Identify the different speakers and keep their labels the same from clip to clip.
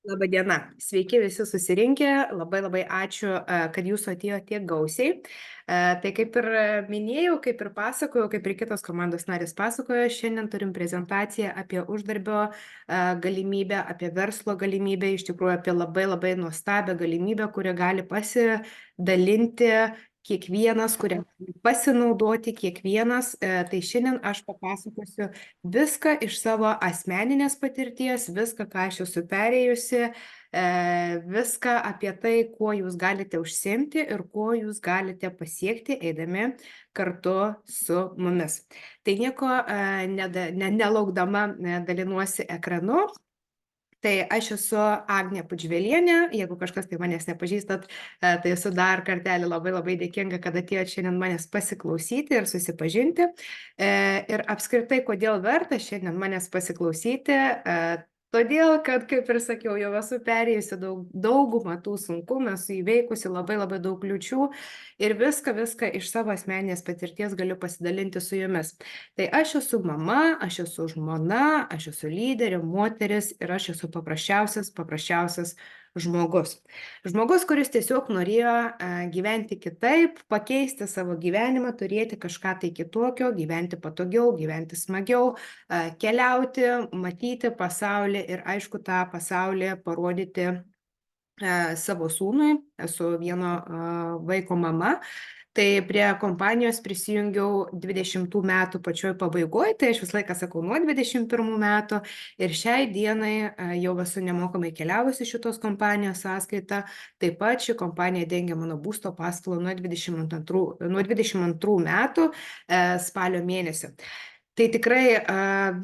Speaker 1: Laba diena. Sveiki visi susirinkę. Labai ačiū, kad jūs atėjo tiek gausiai. Tai kaip ir minėjau, kaip ir pasakojau, kaip ir kitos komandos narės pasakojo, šiandien turim prezentaciją apie uždarbio galimybę, apie verslo galimybę, iš tikrųjų apie labai nuostabią galimybę, kurią gali pasidalinti kiekvienas, kurią gali pasinaudoti kiekvienas. Tai šiandien aš papasakosiu viską iš savo asmeninės patirties, viską, ką aš esu perėjusi, viską apie tai, kuo jūs galite užsiimti ir kuo jūs galite pasiekti, eidami kartu su mumis. Tai nieko nelaukdama dalinuosi ekranu. Tai aš esu Agnė Pudžvelienė, jeigu kažkas tai manęs nepažįstat, tai esu dar kartelį labai dėkinga, kad atėjot šiandien manęs pasiklausyti ir susipažinti. Ir apskritai, kodėl verta šiandien manęs pasiklausyti, todėl, kad, kaip ir sakiau, jau esu perėjusi daugumą tų sunkumų, esu įveikusi labai daug kliūčių ir viską iš savo asmeninės patirties galiu pasidalinti su jumis. Tai aš esu mama, aš esu žmona, aš esu lyderė, moteris ir aš esu paprasčiausias žmogus. Žmogus, kuris tiesiog norėjo gyventi kitaip, pakeisti savo gyvenimą, turėti kažką tai kitokio, gyventi patogiau, gyventi smagiau, keliauti, matyti pasaulį ir aišku tą pasaulį parodyti savo sūnui. Esu vieno vaiko mama. Tai prie kompanijos prisijungiau 20 metų pačioj pabaigoj, tai aš visą laiką sakau nuo 21 metų ir šiai dienai jau esu nemokamai keliavusi šitos kompanijos sąskaita. Taip pat ši kompanija dengia mano būsto paskolą nuo 22 metų spalio mėnesio. Tai tikrai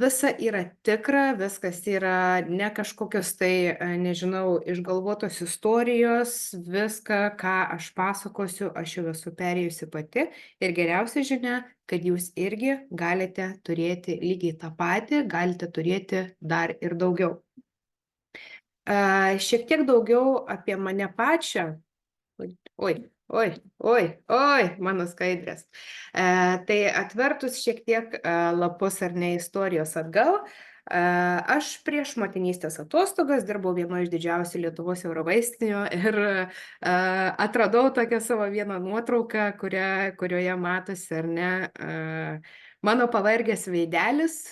Speaker 1: visa yra tikra, viskas yra ne kažkokios tai, nežinau, išgalvotos istorijos, viską, ką aš pasakosiu, aš jau esu perėjusi pati ir geriausia žinia, kad jūs irgi galite turėti lygiai tą patį, galite turėti dar ir daugiau. Šiek tiek daugiau apie mane pačią. Oi, mano skaidrės. Tai atvertus šiek tiek lapus ar ne istorijos atgal, aš prieš motinystės atostogas dirbau vienoje iš didžiausių Lietuvos eurovaistinių ir atradau tokią savo vieną nuotrauką, kurioje matosi, ar ne, mano pavargęs veidelis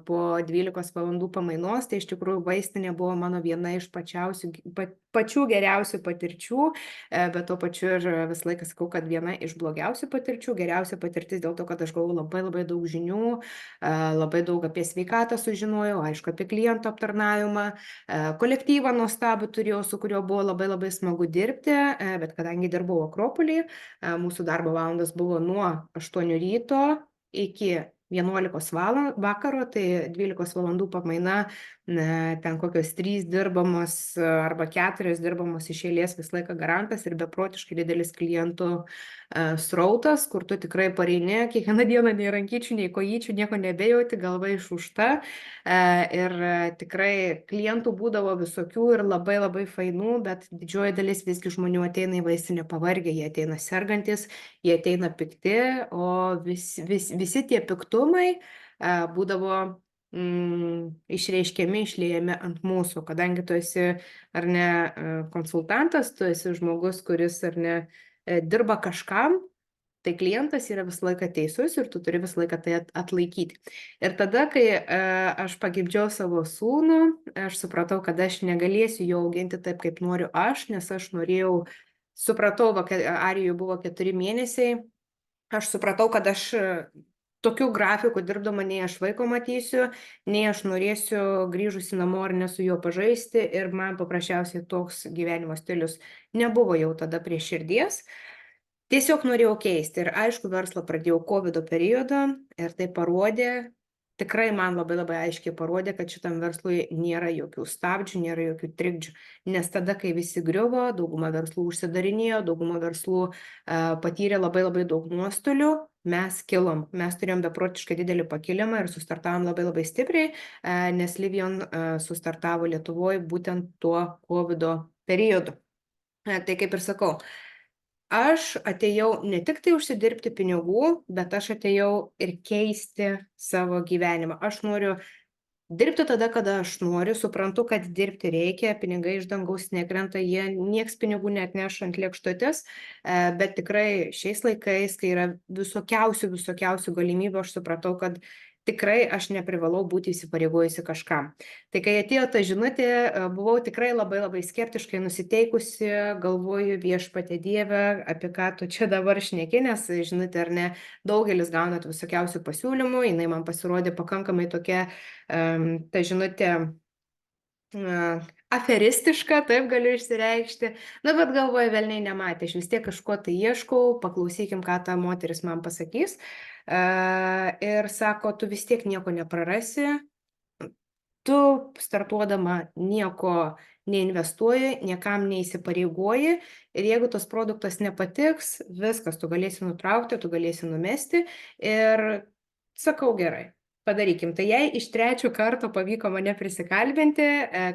Speaker 1: po 12 valandų pamainos. Tai iš tikrųjų vaistinė buvo mano viena iš pačių geriausių patirčių, bet tuo pačiu ir visą laiką sakau, kad viena iš blogiausių patirčių. Geriausia patirtis dėl to, kad aš gavau labai daug žinių, labai daug apie sveikatą sužinojau, aišku, apie klientų aptarnavimą, kolektyvą nuostabų turėjau, su kuriuo buvo labai smagu dirbti, bet kadangi dirbau Akropoly, mūsų darbo valandos buvo nuo 8 ryto iki 11 vakaro, tai 12 valandų pamaina, ten kokios 3 dirbamos arba 4 dirbamos iš eilės visą laiką garantas ir beprotiškai didelis klientų srautas, kur tu tikrai pareini kiekvieną dieną, nei rankyčių, nei kojyčių, nieko nebejauti, galva išūžta. Ir tikrai klientų būdavo visokių ir labai fainų, bet didžioji dalis visgi žmonių ateina į vaistinę pavargę, jie ateina sergantis, jie ateina pikti, o visi tie piktumai būdavo išreiškiami, išliejami ant mūsų, kadangi tu esi, ar ne, konsultantas, tu esi žmogus, kuris, ar ne, dirba kažkam, tai klientas yra visą laiką teisus ir tu turi visą laiką tai atlaikyti. Ir tada, kai aš pagimdžiau savo sūnų, aš supratau, kad aš negalėsiu jo auginti taip, kaip noriu aš, nes aš norėjau, supratau, Arijui buvo 4 mėnesiai, aš supratau, kad aš tokiu grafiku dirbdama nei aš vaiko matysiu, nei aš norėsiu grįžusi namo ar ne su juo pažaisti ir man paprasčiausiai toks gyvenimo stilius nebuvo jau tada prie širdies. Tiesiog norėjau keisti ir aišku, verslą pradėjau COVID periodą ir tai parodė, tikrai man labai aiškiai parodė, kad šitam verslui nėra jokių stabdžių, nėra jokių trikdžių, nes tada, kai visi griuvo, dauguma verslų užsidarinėjo, dauguma verslų patyrė labai daug nuostolių, mes kilom, mes turėjom beprotiškai didelį pakilimą ir sustartavom labai stipriai, nes Livion sustartavo Lietuvoje būtent tuo COVID periodu. Tai kaip ir sakau, aš atėjau ne tik tai užsidirbti pinigų, bet aš atėjau ir keisti savo gyvenimą. Aš noriu Dirbti tada, kada aš noriu, suprantu, kad dirbti reikia, pinigai iš dangaus nekrenta, jie nieks pinigų neatneša ant lėkštutės, bet tikrai šiais laikais, kai yra visokiausių galimybių, aš supratau, kad tikrai aš neprivalau būti įsipareigojusi kažkam. Tai kai atėjo ta žinutė, buvau tikrai labai skeptiškai nusiteikusi, galvoju viešpatie Dieve, apie ką tu čia dabar šneki, nes žinutė ar ne, daugelis gaunat visokiausių pasiūlymų, jinai man pasirodė pakankamai tokia ta žinutė aferistiška, taip galiu išsireikšti. Na, bet galvoju, velniai nematė, aš vis tiek kažko tai ieškau, paklausykim, ką ta moteris man pasakys. Ir sako, tu vis tiek nieko neprarasi, tu startuodama nieko neinvestuoji, niekam neįsipareigoji ir jeigu tas produktas nepatiks, viskas, tu galėsi nutraukti, tu galėsi numesti ir sakau gerai. Padarykim. Tai jei iš trečio karto pavyko mane prisikalbinti,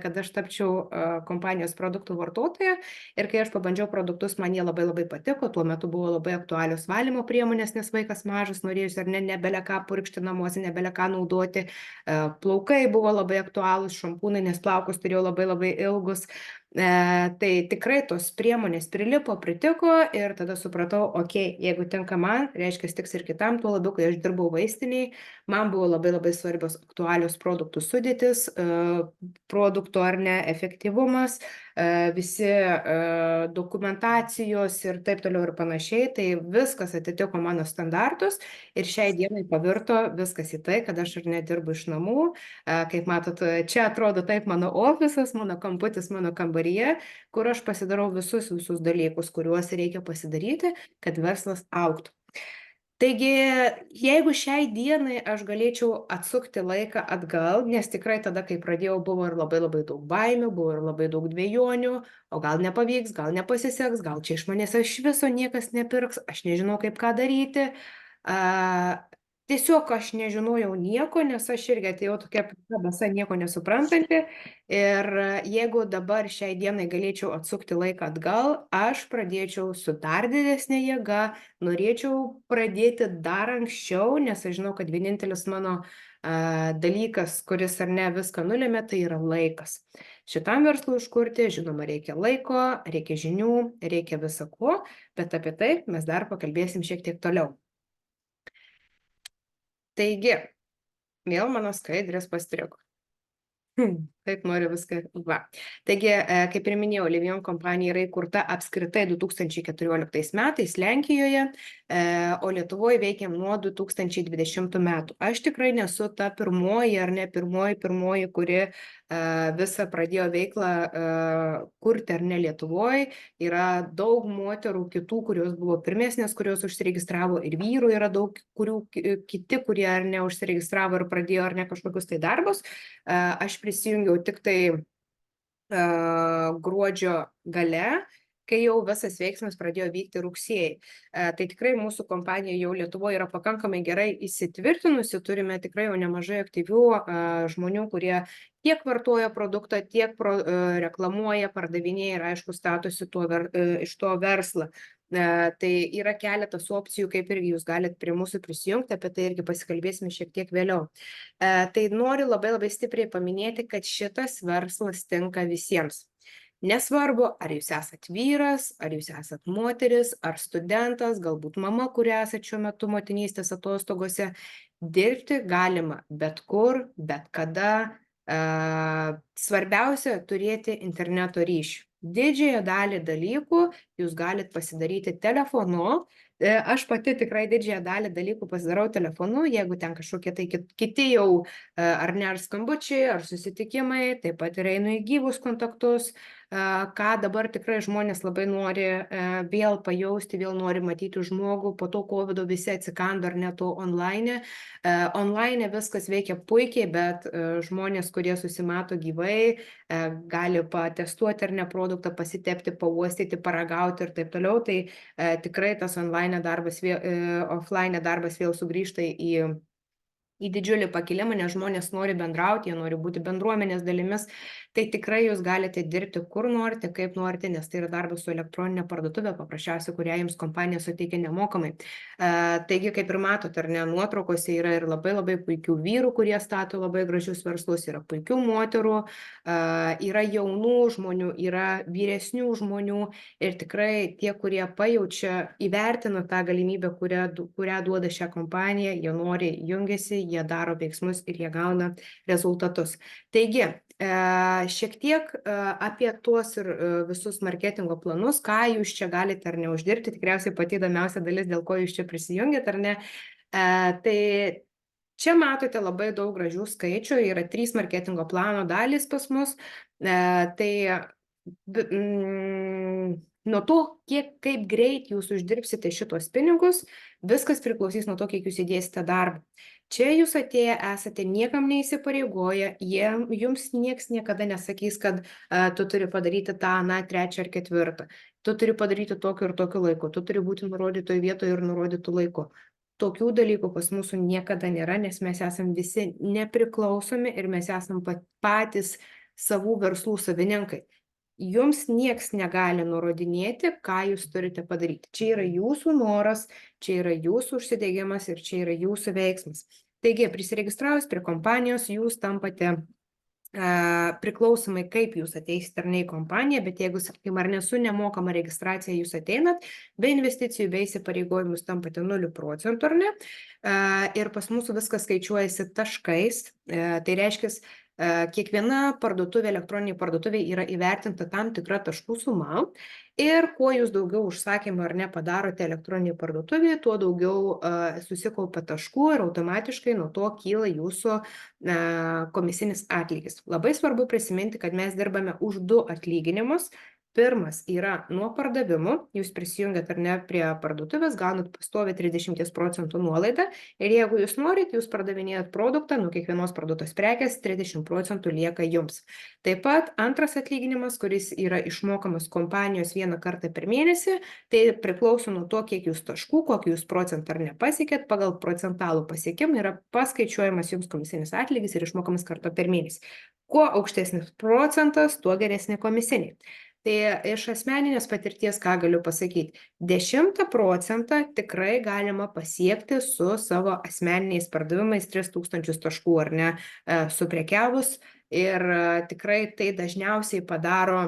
Speaker 1: kad aš tapčiau kompanijos produktų vartotoja ir kai aš pabandžiau produktus, man jie labai patiko, tuo metu buvo labai aktualios valymo priemonės, nes vaikas mažas, norėjusi ar ne, nebele ką purkšti namuose, nebele ką naudoti, plaukai buvo labai aktualūs, šampūnai, nes plaukus turėjau labai ilgus. Tai tikrai tos priemonės prilipo, pritiko ir tada supratau, okei, jeigu tinka man, reiškia tiks ir kitam, tuo labiau, kai aš dirbau vaistiniai, man buvo labai svarbios aktualios produktų sudėtis, produktų ar ne efektyvumas, visi dokumentacijos ir taip toliau ir panašiai, tai viskas atitiko mano standartus ir šiai dienai pavirto viskas į tai, kad aš ir nedirbu iš namų. Kaip matot, čia atrodo taip mano ofisas, mano kamputis, mano kambaryje, kur aš pasidarau visus dalykus, kuriuos reikia pasidaryti, kad verslas augtų. Taigi, jeigu šiai dienai aš galėčiau atsukti laiką atgal, nes tikrai tada, kai pradėjau, buvo ir labai daug baimių, buvo ir labai daug dvejonių, o gal nepavyks, gal nepasiseks, gal čia iš manęs iš viso niekas nepirks, aš nežinau kaip ką daryti. Tiesiog aš nežinojau nieko, nes aš irgi atėjau tokia basa, nieko nesuprantanti. Ir jeigu dabar šiai dienai galėčiau atsukti laiką atgal, aš pradėčiau su dar didesnė jėga, norėčiau pradėti dar anksčiau, nes aš žinau, kad vienintelis mano dalykas, kuris ar ne viską nulėmė, tai yra laikas. Šitam verslui užkurti, žinoma, reikia laiko, reikia žinių, reikia viso ko, bet apie tai mes dar pakalbėsim šiek tiek toliau. Taigi, vėl mano skaidrės pastrigo. Taip noriu viską. Va. Taigi, kaip ir minėjau, Livion kompanija yra įkurta apskritai 2014 metais Lenkijoje, o Lietuvoje veikiam nuo 2020 metų. Aš tikrai nesu ta pirmoji ar ne pirmoji, kuri visą pradėjo veiklą kurti ar ne Lietuvoje. Yra daug moterų kitų, kurios buvo pirmesnės, kurios užsiregistravo, ir vyrų yra daug, kiti, kurie ar ne užsiregistravo ir pradėjo ar ne kažkokius tai darbus. Aš prisijungiau tik tai gruodžio gale, kai jau visas veiksmas pradėjo vykti rugsėjai. Tai tikrai mūsų kompanija jau Lietuvoje yra pakankamai gerai įsitvirtinusi, turime tikrai jau nemažai aktyvių žmonių, kurie tiek vartoja produktą, tiek reklamuoja, pardavinėja ir aišku statosi iš to verslą. Tai yra keletas opcijų, kaip irgi jūs galite prie mūsų prisijungti, apie tai irgi pasikalbėsime šiek tiek vėliau. Tai noriu labai stipriai paminėti, kad šitas verslas tinka visiems. Nesvarbu, ar jūs esat vyras, ar jūs esat moteris, ar studentas, galbūt mama, kuri esat šiuo metu motinystės atostogose, dirbti galima bet kur, bet kada. Svarbiausia turėti interneto ryšį. Didžiąją dalį dalykų jūs galite pasidaryti telefonu. Aš pati tikrai didžiąją dalį dalykų pasidarau telefonu, jeigu ten kažkokie tai kiti jau ar ne, ar skambučiai, ar susitikimai, taip pat ir einu į gyvus kontaktus, ką dabar tikrai žmonės labai nori vėl pajausti, vėl nori matyti žmogų, po to COVID visi atsikando ar ne to online. Online viskas veikia puikiai, bet žmonės, kurie susimato gyvai, gali patestuoti ar ne produktą, pasitepti, pauostyti, paragauti ir taip toliau, tai tikrai tas offline darbas vėl sugrįžta į į didžiulį pakilimą, nes žmonės nori bendrauti, jie nori būti bendruomenės dalimis, tai tikrai jūs galite dirbti kur norite, kaip norite, nes tai yra darbas su elektroninė parduotuvė, paprasčiausiai, kurią jums kompanija suteikia nemokamai. Taigi, kaip ir matote, ar ne, nuotraukose yra ir labai labai puikių vyrų, kurie stato labai gražius verslus, yra puikių moterų, yra jaunų žmonių, yra vyresnių žmonių ir tikrai tie, kurie pajaučia, įvertina tą galimybę, kurią duoda šią kompaniją, jie nori jungiasi, jie daro veiksmus ir jie gauna rezultatus. Taigi, šiek tiek apie tuos ir visus marketingo planus, ką jūs čia galite ar neuždirbti, tikriausiai pati įdomiausia dalis, dėl ko jūs čia prisijungėt ar ne. Tai čia matote labai daug gražių skaičių, yra 3 marketingo plano dalys pas mus. Nuo to, kaip greit jūs uždirbsite šitos pinigus, viskas priklausys nuo to, kiek jūs įdėsite darbą. Čia jūs atėję esate niekam neįsipareigoję, jums nieks niekada nesakys, kad tu turi padaryti tą, trečią ar ketvirtą. Tu turi padaryti tokiu ir tokiu laiku, tu turi būti nurodytoje vietoje ir nurodytų laiku. Tokių dalykų pas mūsų niekada nėra, nes mes esam visi nepriklausomi ir mes esam patys savų verslų savininkai. Jums nieks negali nurodinėti, ką jūs turite padaryti. Čia yra jūsų noras, čia yra jūsų užsidegimas ir čia yra jūsų veiksmas. Taigi, prisiregistravus prie kompanijos, jūs tampate priklausomai, kaip jūs ateisite ar ne į kompaniją, bet jeigu, sakykime, ar ne su nemokama registracija jūs ateinat, be investicijų, be įsipareigojimų tampate 0% ar ne, ir pas mūsų viskas skaičiuojasi taškais, tai reiškia, kiekviena parduotuvė, elektroninė parduotuvė yra įvertinta tam tikra taškų suma ir kuo jūs daugiau užsakymų ar ne padarote elektroninėje parduotuvėje, tuo daugiau susikaupia taškų ir automatiškai nuo to kyla jūsų komisinis atlygis. Labai svarbu prisiminti, kad mes dirbame už 2 atlyginimus. Pirmas yra nuo pardavimų, jūs prisijungiat ar ne prie parduotuvės, gaunat pastoviai 30% nuolaidą ir jeigu jūs norit, jūs pardavinėjat produktą, nuo kiekvienos parduotos prekės 30% lieka jums. Taip pat antras atlyginimas, kuris yra išmokamas kompanijos 1 kartą per mėnesį, tai priklauso nuo to, kiek jūs taškų, kokį jūs procentą ar nepasiekėt, pagal procentalų pasiekimą yra paskaičiuojamas jums komisinis atlygis ir išmokamas kartą per mėnesį. Kuo aukštesnis procentas, tuo geresni komisiniai. Tai iš asmeninės patirties, ką galiu pasakyti, 10% tikrai galima pasiekti su savo asmeniniais pardavimais 3000 taškų ar ne suprekiavus ir tikrai tai dažniausiai padaro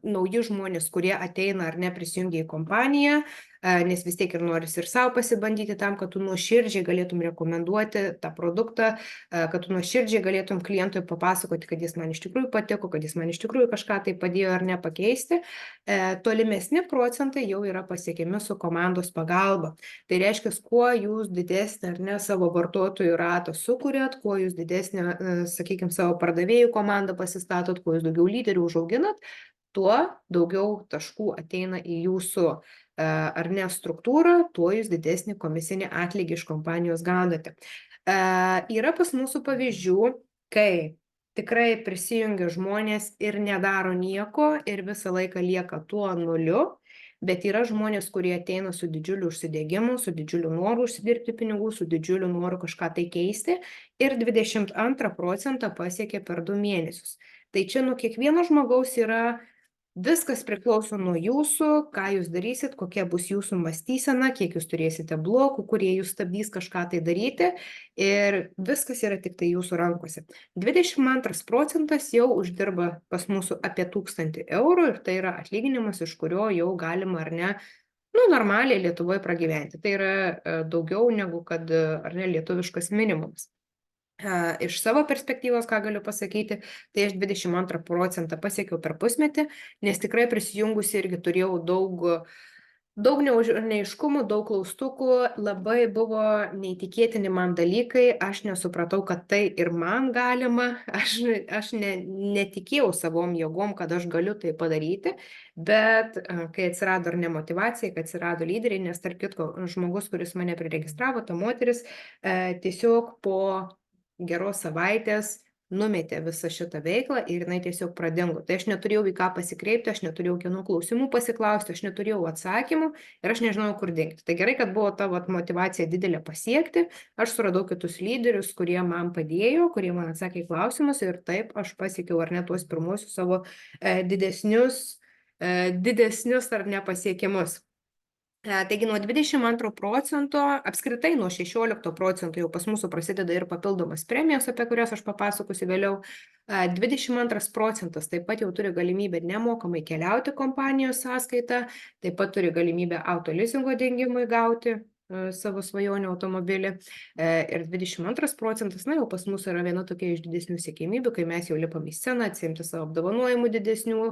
Speaker 1: nauji žmonės, kurie ateina ar ne prisijungia į kompaniją, nes vis tiek ir norisi ir savo pasibandyti tam, kad tu nuoširdžiai galėtum rekomenduoti tą produktą, kad tu nuoširdžiai galėtum klientui papasakoti, kad jis man iš tikrųjų patiko, kad jis man iš tikrųjų kažką tai padėjo ar ne pakeisti. Tolimesni procentai jau yra pasiekiami su komandos pagalba. Tai reiškia, kuo jūs didesnį ar ne savo vartotojų ratą sukuriat, kuo jūs didesnį, sakykime, savo pardavėjų komandą pasistatot, kuo jūs daugiau lyderių užauginat, tuo daugiau taškų ateina į jūsų ar ne struktūrą, tuo jūs didesnį komisinį atlygį iš kompanijos gaunate. Yra pas mūsų pavyzdžių, kai tikrai prisijungia žmonės ir nedaro nieko ir visą laiką lieka tuo nuliu, bet yra žmonės, kurie ateina su didžiuliu užsidegimu, su didžiuliu noru užsidirbti pinigų, su didžiuliu noru kažką tai keisti ir 22% pasiekia per 2 mėnesius. Tai čia nuo kiekvieno žmogaus yra viskas priklauso nuo jūsų, ką jūs darysit, kokia bus jūsų mąstysena, kiek jūs turėsite blokų, kurie jūs stabdys kažką tai daryti ir viskas yra tik tai jūsų rankose. 22% jau uždirba pas mūsų apie 1000 eurų ir tai yra atlyginimas, iš kurio jau galima ar ne, normaliai Lietuvoje pragyventi. Tai yra daugiau negu kad ar ne lietuviškas minimumas. Iš savo perspektyvos, ką galiu pasakyti, tai aš 22% pasiekiau per pusmetį, nes tikrai prisijungusi irgi turėjau daug neaiškumų, daug klaustukų, labai buvo neįtikėtini man dalykai, aš nesupratau, kad tai ir man galima, aš netikėjau savom jėgom, kad aš galiu tai padaryti, bet kai atsirado ar ne motyvacija, kai atsirado lyderiai, nes tarp kitko žmogus, kuris mane priregistravo, ta moteris, tiesiog po geros savaitės numetė visą šitą veiklą ir jinai tiesiog pradingo. Tai aš neturėjau į ką pasikreipti, aš neturėjau kieno klausimų pasiklausti, aš neturėjau atsakymų ir aš nežinojau, kur dingti. Tai gerai, kad buvo ta motyvacija didelė pasiekti, aš suradau kitus lyderius, kurie man padėjo, kurie man atsakė į klausimus ir taip aš pasiekiau ar ne tuos pirmuosius savo didesnius ar nepasiekimus. Taigi nuo 22% apskritai nuo 16% jau pas mūsų prasideda ir papildomas premijos, apie kurias aš papasakosiu vėliau. 22% taip pat jau turi galimybę nemokamai keliauti kompanijos sąskaitą, taip pat turi galimybę autolizingo dengimui gauti savo svajonių automobilį. Ir 22%, na jau pas mus yra viena tokia iš didesnių siekiamybių, kai mes jau lipam į sceną, atsiimti savo apdovanojimų didesnių,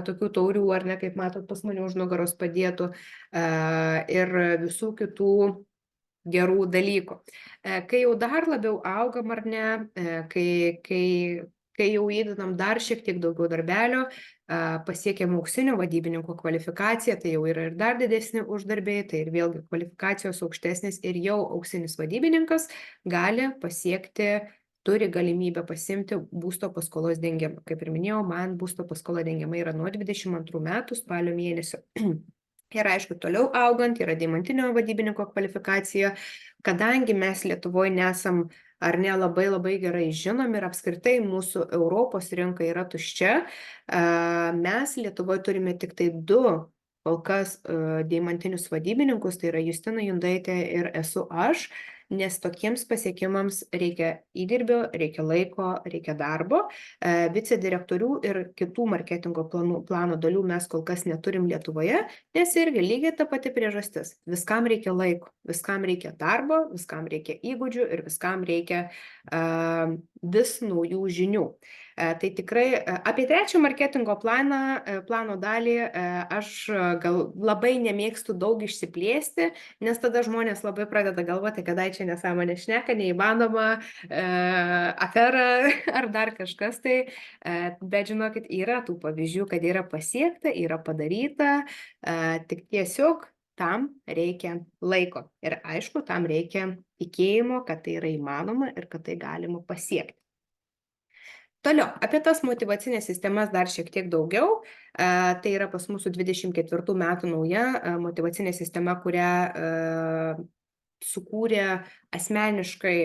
Speaker 1: tokių taurių, ar ne, kaip matot, pas mane už nugaros padėtų, ir visų kitų gerų dalykų. Kai jau dar labiau augam, ar ne, kai jau įdedam dar šiek tiek daugiau darbelio, pasiekėm auksinio vadybininko kvalifikaciją, tai jau yra ir dar didesni uždarbiai, tai ir vėlgi kvalifikacijos aukštesnis ir jau auksinis vadybininkas gali pasiekti, turi galimybę pasimti būsto paskolos dengimą. Kaip ir minėjau, man būsto paskola dengiama yra nuo 22 metų spalio mėnesio. Ir aišku, toliau augant yra deimantinio vadybininko kvalifikacija, kadangi mes Lietuvoje nesam ar ne labai gerai žinomi ir apskritai mūsų Europos rinka yra tuščia, mes Lietuvoje turime tik tai 2 kol kas deimantinius vadybininkus, tai yra Justina Jundaitė ir esu aš, nes tokiems pasiekimams reikia įdirbio, reikia laiko, reikia darbo. Vicedirektorių ir kitų marketingo plano dalių mes kol kas neturim Lietuvoje, nes irgi lygiai ta pati priežastis. Viskam reikia laiko, viskam reikia darbo, viskam reikia įgūdžių ir viskam reikia vis naujų žinių. Tai tikrai apie trečią marketingo plano dalį aš gal labai nemėgstu daug išsiplėsti, nes tada žmonės labai pradeda galvoti, kad čia nesąmonė šneka, neįmanoma, afera ar dar kažkas tai, bet žinokit, yra tų pavyzdžių, kad yra pasiekta, yra padaryta, tik tiesiog tam reikia laiko ir aišku, tam reikia tikėjimo, kad tai yra įmanoma ir kad tai galima pasiekti. Toliau, apie tas motyvacinės sistemas dar šiek tiek daugiau. Tai yra pas mūsų 24 metų nauja motyvacinė sistema, kurią sukūrė asmeniškai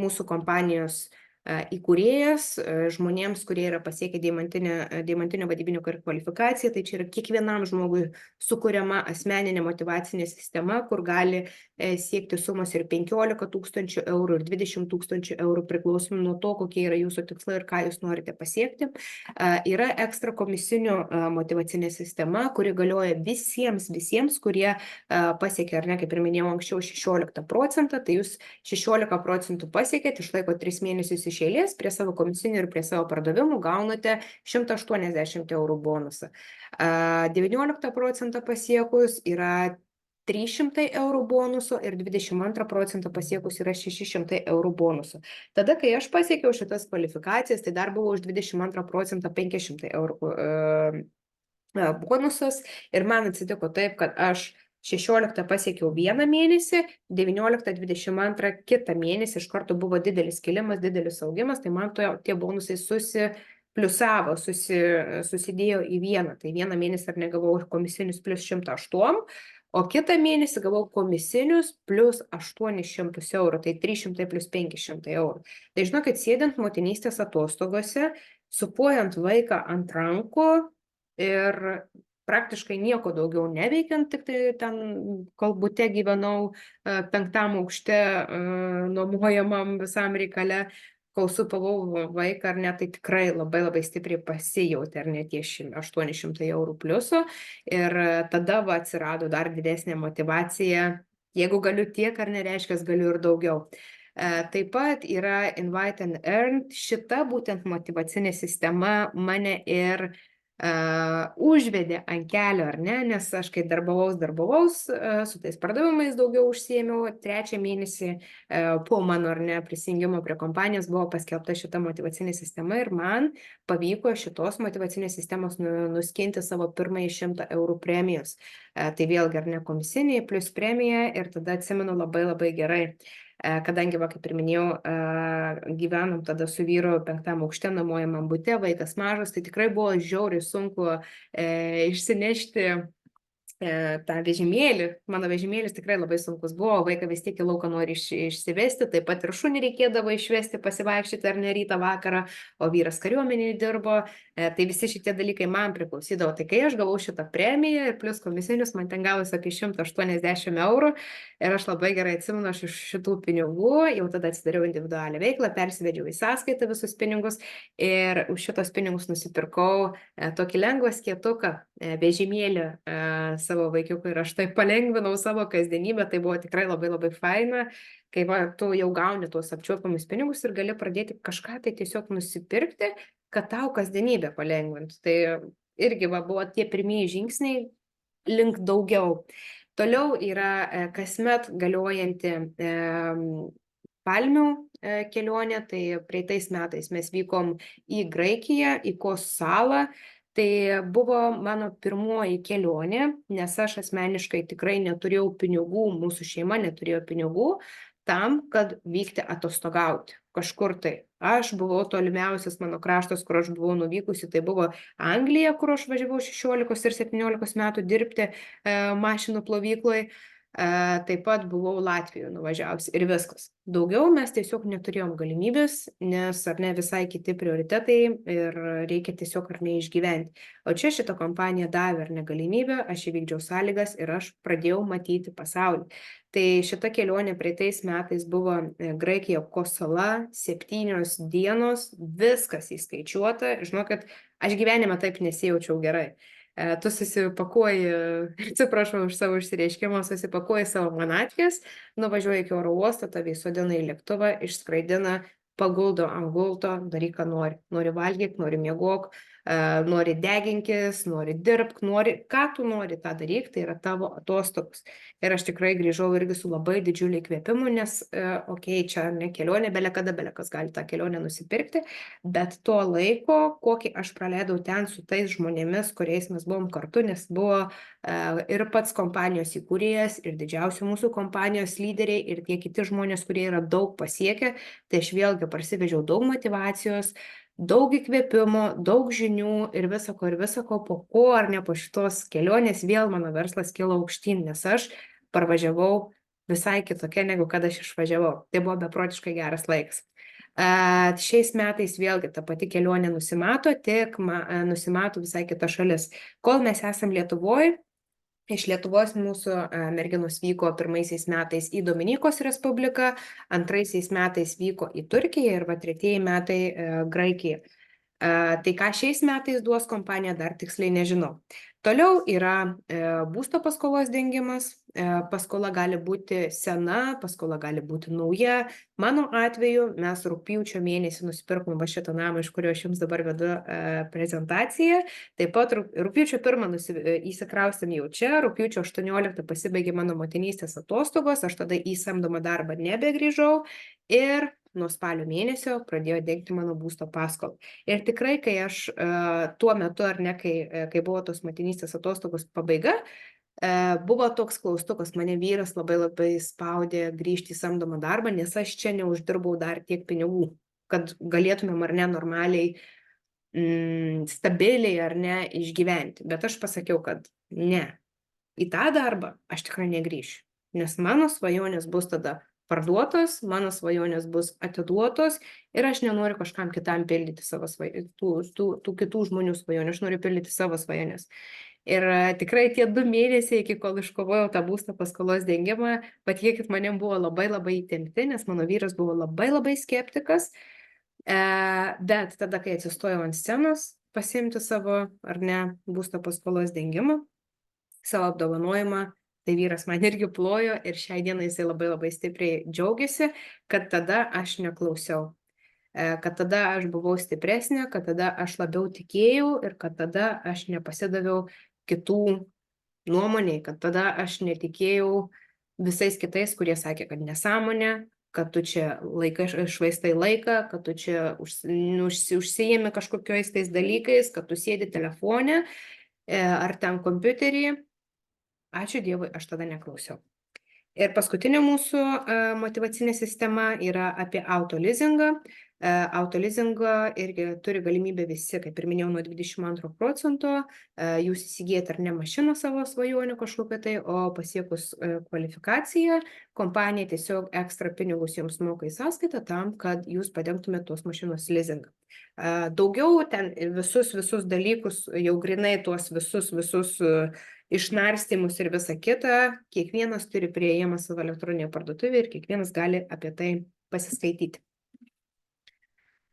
Speaker 1: mūsų kompanijos įkūrėjas, žmonėms, kurie yra pasiekę deimantinio vadybininko kvalifikaciją, tai čia yra kiekvienam žmogui sukuriama asmeninė motyvacinė sistema, kur gali siekti sumos ir 15 000 eurų, ir 20 000 eurų, priklausomai nuo to, kokie yra jūsų tikslai ir ką jūs norite pasiekti. Yra ekstra komisinių motyvacinė sistema, kuri galioja visiems, kurie pasiekia, ar ne, kaip ir minėjau anksčiau, 16%, tai jūs 16% pasiekėt, išlaiko 3 mėnesius iš eilės, prie savo komisinių ir prie savo pardavimų gaunate 180 eurų bonusą. 19% pasiekus yra 300 eurų bonuso ir 22% pasiekus yra 600 eurų bonuso. Tada, kai aš pasiekiau šitas kvalifikacijas, tai dar buvo už 22% 500 eurų bonusas ir man atsitiko taip, kad aš 16 pasiekiau vieną mėnesį, 19-22 kitą mėnesį iš karto buvo didelis kilimas, didelis augimas, tai man tie bonusai susipliusavo, susidėjo į vieną. Tai vieną mėnesį ar negavau komisinius plus 108, o kitą mėnesį gavau komisinius plus 800 eurų, tai 300 plus 500 eurų. Tai žinokit, sėdint motinystės atostogose, supuojant vaiką ant rankų ir praktiškai nieko daugiau neveikiant, tik tai ten kalbute gyvenau 5. aukšte nuomojamam visam reikale, kol supavau vaiką, ar ne, tai tikrai labai stipriai pasijautė, ar ne, tie 800 eurų pliuso. Ir tada atsirado dar didesnė motyvacija, jeigu galiu tiek, ar nereiškia, galiu ir daugiau. Taip pat yra Invite and Earn, šita būtent motyvacinė sistema mane ir užvedė ant kelio, ar ne, nes aš kai darbavaus, su tais pardavimais daugiau užsiėmiau, 3 mėnesį po mano, ar ne, prisijungimo prie kompanijos buvo paskelbta šita motyvacinė sistema ir man pavyko šitos motyvacinės sistemos nuskinti savo pirmąjį 100 eurų premijos. Tai vėlgi, ar ne, komisiniai plus premija ir tada atsimenu labai gerai. kadangi, kaip ir minėjau, gyvenom tada su vyru 5. aukšte nuomojamam bute, vaikas mažas, tai tikrai buvo žiauriai sunku išsinešti tą vežimėlį. Mano vežimėlis tikrai labai sunkus buvo, vaiką vis tiek į lauką nori išsivesti, taip pat ir šunį reikėdavo išvesti, pasivaikščioti ar ne rytą vakarą, o vyras kariuomenėje dirbo, tai visi šitie dalykai man priklausydavo. Tai kai aš gavau šitą premiją ir plus komisinius, man ten gavosi apie 180 eurų ir aš labai gerai atsimenu, aš iš šitų pinigų jau tada atsidariau individualią veiklą, persivedžiau į sąskaitą visus pinigus ir už šitos pinigus nusipirkau tokį lengvą skėtuką, vežimėlį savo vaikiukui ir aš taip palengvinau savo kasdienybę, tai buvo tikrai labai labai faina, kai tu jau gauni tuos apčiuopiamus pinigus ir gali pradėti kažką tai tiesiog nusipirkti, kad tau kasdienybę palengvintų. Tai irgi buvo tie pirmieji žingsniai link daugiau. Toliau yra kasmet galiojanti palmių kelionė, tai praeitais metais mes vykom į Graikiją, į Kos salą. Tai buvo mano pirmoji kelionė, nes aš asmeniškai tikrai neturėjau pinigų, mūsų šeima neturėjo pinigų tam, kad vykti atostogauti kažkur tai. Aš buvau tolimiausias mano kraštas, kur aš buvau nuvykusi, tai buvo Anglija, kur aš važiavau 16 ir 17 metų dirbti mašinų plovykloje. Taip pat buvau Latvijoje nuvažiavusi ir viskas. Daugiau mes tiesiog neturėjom galimybės, nes ar ne visai kiti prioritetai ir reikia tiesiog ar ne išgyventi. O čia šita kompanija davė ar ne galimybę, aš įvykdžiau sąlygas ir aš pradėjau matyti pasaulį. Tai šita kelionė praeitais metais buvo Graikija Kos sala, 7 dienos, viskas įskaičiuota. Žinokit, aš gyvenime taip nesijaučiau gerai. Tu susipakuoji, atsiprašau už savo išsireiškimą, susipakuoji savo manatkes, nuvažiuoji iki oro uosto, tave įsodina į lėktuvą, išskraidina, paguldo ant gulto, daryk, ką nori. Nori valgyk, nori miegok, nori deginkis, nori dirbk, ką tu nori, tą daryk, tai yra tavo atostogos. Ir aš tikrai grįžau irgi su labai didžiuliu įkvėpimu, nes, čia ne kelionė, belekas gali tą kelionę nusipirkti, bet to laiko, kokį aš praleidau ten su tais žmonėmis, kuriais mes buvom kartu, nes buvo ir pats kompanijos įkūrėjas, ir didžiausi mūsų kompanijos lyderiai, ir tie kiti žmonės, kurie yra daug pasiekę, tai aš vėlgi parsivežiau daug motyvacijos, daug įkvėpimo, daug žinių ir visako, po ko ar ne po šitos kelionės vėl mano verslas kilo aukštyn, nes aš parvažiavau visai kitokia, negu kad aš išvažiavau. Tai buvo beprotiškai geras laikas. Šiais metais vėlgi ta pati kelionė nusimato, tik nusimato visai kita šalis. Kol mes esam Lietuvoje, iš Lietuvos mūsų merginos vyko pirmaisiais metais į Dominikos Respubliką, antraisiais metais vyko į Turkiją ir tretieji metai Graikiją. Tai ką šiais metais duos kompanija, dar tiksliai nežinau. Toliau yra būsto paskolos dengimas. Paskola gali būti sena, paskola gali būti nauja. Mano atveju mes rugpjūčio mėnesį nusipirkom šitą namą, iš kurio aš jums dabar vedu prezentaciją. Taip pat rugpjūčio 1 įsikraustėm jau čia, rugpjūčio 18 pasibaigė mano motinystės atostogos, aš tada į samdomą darbą nebegrįžau ir nuo spalio mėnesio pradėjo dengti mano būsto paskolą. Ir tikrai, kai aš tuo metu, ar ne, kai buvo tos motinystės atostogos pabaiga, buvo toks klaustukas, mane vyras labai spaudė grįžti į samdomą darbą, nes aš čia neuždirbau dar tiek pinigų, kad galėtumėm ar ne normaliai, stabiliai ar ne išgyventi. Bet aš pasakiau, kad ne, į tą darbą aš tikrai negrįšiu, nes mano svajonės bus tada parduotos, mano svajonės bus atiduotos ir aš nenoriu kažkam kitam pildyti savo tų kitų žmonių svajonių, aš noriu pildyti savo svajonės. Ir tikrai tie 2 mėnesiai, iki kol iškovojau tą būsto paskolos dengimą, patikėkit, manim buvo labai įtempti, nes mano vyras buvo labai skeptikas, bet tada, kai atsistojau ant scenos pasiimti savo, ar ne, būsto paskolos dengimą, savo apdovanojimą, tai vyras man irgi plojo ir šiai dienai jisai labai stipriai džiaugiasi, kad tada aš neklausiau, kad tada aš buvau stipresnė, kad tada aš labiau tikėjau ir kad tada aš nepasidaviau kitų nuomoniai, kad tada aš netikėjau visais kitais, kurie sakė, kad nesąmonė, kad tu čia švaistai laiką, kad tu čia užsiimi kažkokiais tais dalykais, kad tu sėdi telefone ar ten kompiuterį. Ačiū Dievui, aš tada neklausiau. Ir paskutinė mūsų motyvacinė sistema yra apie autolizingą. Autolizingą irgi turi galimybę visi, kaip ir minėjau, nuo 22%. Jūs įsigijate ar ne mašiną savo svajonių kažkokią tai, o pasiekus kvalifikaciją, kompanija tiesiog ekstra pinigus jums moka į sąskaitą tam, kad jūs padengtumėte tos mašinos lizingą. Daugiau ten visus dalykus, jau grinai tuos visus išnarstymus ir visa kita, kiekvienas turi priėjimą savo elektroninėje parduotuvėje ir kiekvienas gali apie tai pasiskaityti.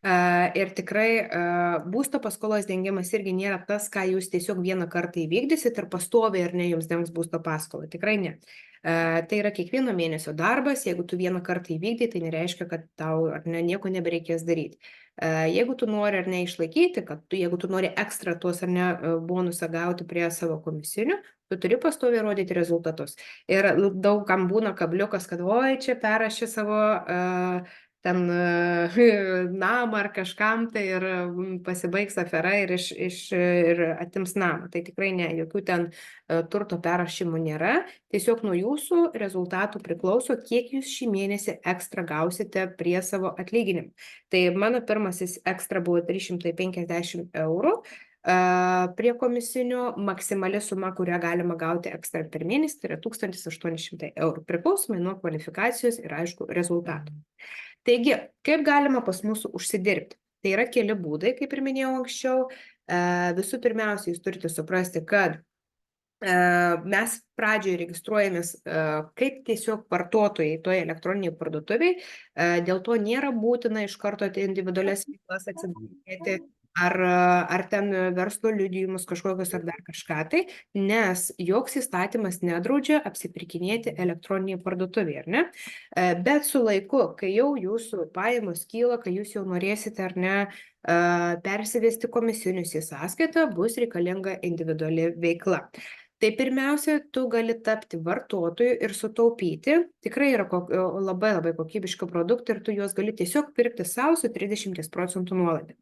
Speaker 1: Ir tikrai būsto paskolos dengimas irgi nėra tas, ką jūs tiesiog vieną kartą įvykdysit ir pastoviai ar ne jums dengs būsto paskolą. Tikrai ne. Tai yra kiekvieno mėnesio darbas. Jeigu tu vieną kartą įvykdai, tai nereiškia, kad tau ar ne nieko nebereikės daryti. Jeigu tu nori ar ne išlaikyti, jeigu tu nori ekstra tuos ar ne bonusą gauti prie savo komisinių, tu turi pastoviai rodyti rezultatus. Ir daug kam būna kabliukas, kad oi, čia perrašė savo ten namą ar kažkam tai ir pasibaigs afera ir atims namą. Tai tikrai ne, jokių ten turto perrašymų nėra. Tiesiog nuo jūsų rezultatų priklauso, kiek jūs šį mėnesį ekstra gausite prie savo atlyginimų. Tai mano pirmasis ekstra buvo 350 eurų. Prie komisinių maksimali suma, kurią galima gauti ekstra per mėnesį, tai yra 1800 eurų, priklausomai nuo kvalifikacijos ir aišku rezultatų. Taigi, kaip galima pas mūsų užsidirbti? Tai yra keli būdai, kaip ir minėjau anksčiau. Visų pirmiausia, jūs turite suprasti, kad mes pradžioje registruojamės kaip tiesiog vartotojai toje elektroninėje parduotuvėje. Dėl to nėra būtina iš karto individualias veiklas atsidaryti ar ten verslo liudijimus kažkokius ar dar kažką tai, nes joks įstatymas nedraudžia apsipirkinėti elektroninėje parduotuvėje, ar ne? Bet su laiku, kai jau jūsų pajamos kyla, kai jūs jau norėsite ar ne persivesti komisinius į sąskaitą, bus reikalinga individuali veikla. Tai pirmiausia, tu gali tapti vartotoju ir sutaupyti. Tikrai yra labai kokybiški produktai ir tu juos gali tiesiog pirkti savo su 30% nuolaida.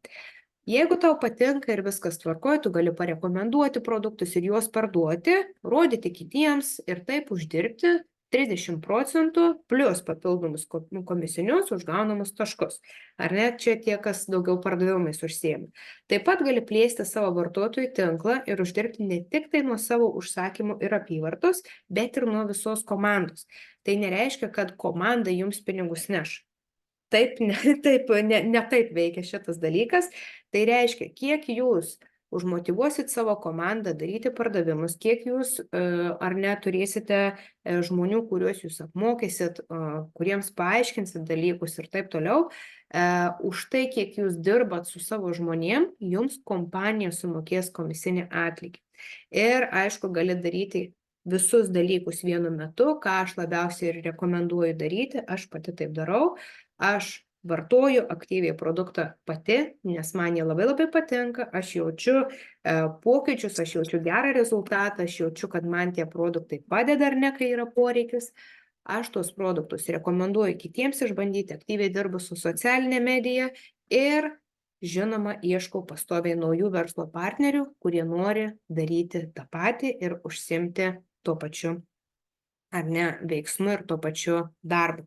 Speaker 1: Jeigu tau patinka ir viskas tvarkoja, tu gali parekomenduoti produktus ir juos parduoti, rodyti kitiems ir taip uždirbti 30% plus papildomus komisinius už gaunamus taškus. Ar ne, čia tie, kas daugiau pardavimais užsiėmė. Taip pat gali plėsti savo vartotojų tinklą ir uždirbti ne tik tai nuo savo užsakymų ir apyvartos, bet ir nuo visos komandos. Tai nereiškia, kad komanda jums pinigus neš. Ne taip veikia šitas dalykas. Tai reiškia, kiek jūs užmotyvuosit savo komandą daryti pardavimus, kiek jūs ar neturėsite žmonių, kuriuos jūs apmokysit, kuriems paaiškinsit dalykus ir taip toliau. Už tai, kiek jūs dirbat su savo žmonėm, jums kompanija sumokės komisinį atlygį. Ir aišku, gali daryti visus dalykus vienu metu, ką aš labiausiai ir rekomenduoju daryti, aš pati taip darau. Aš vartoju aktyviai produktą pati, nes man jie labai patinka, aš jaučiu pokyčius, aš jaučiu gerą rezultatą, aš jaučiu, kad man tie produktai padeda ar ne, kai yra poreikis. Aš tuos produktus rekomenduoju kitiems išbandyti, aktyviai dirbu su socialinė medija ir, žinoma, ieškau pastoviai naujų verslo partnerių, kurie nori daryti tą patį ir užsiimti tuo pačiu, ar ne, veiksmu ir tuo pačiu darbu.